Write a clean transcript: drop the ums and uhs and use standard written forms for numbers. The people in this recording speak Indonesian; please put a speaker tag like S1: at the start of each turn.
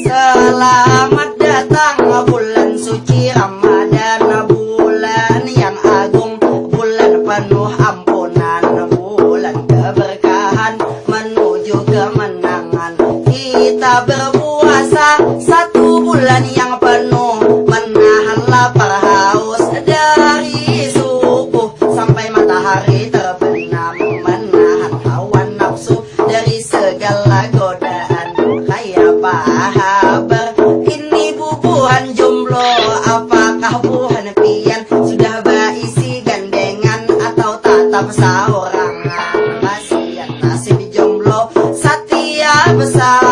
S1: Selamat datang bulan suci Ramadan, bulan yang agung, bulan penuh ampunan, bulan keberkahan menuju kemenangan. Kita berpuasa 1 bulan yang penuh, menahan lapar haus dari subuh sampai matahari terbenam, menahan hawa nafsu dari segala godaan. Kayak pahabar, ini bubuhan jomblo, apakah buhan pian? Sudah berisi gandengan atau tatap seorangan? Kasihan nasib jomblo, Satya besar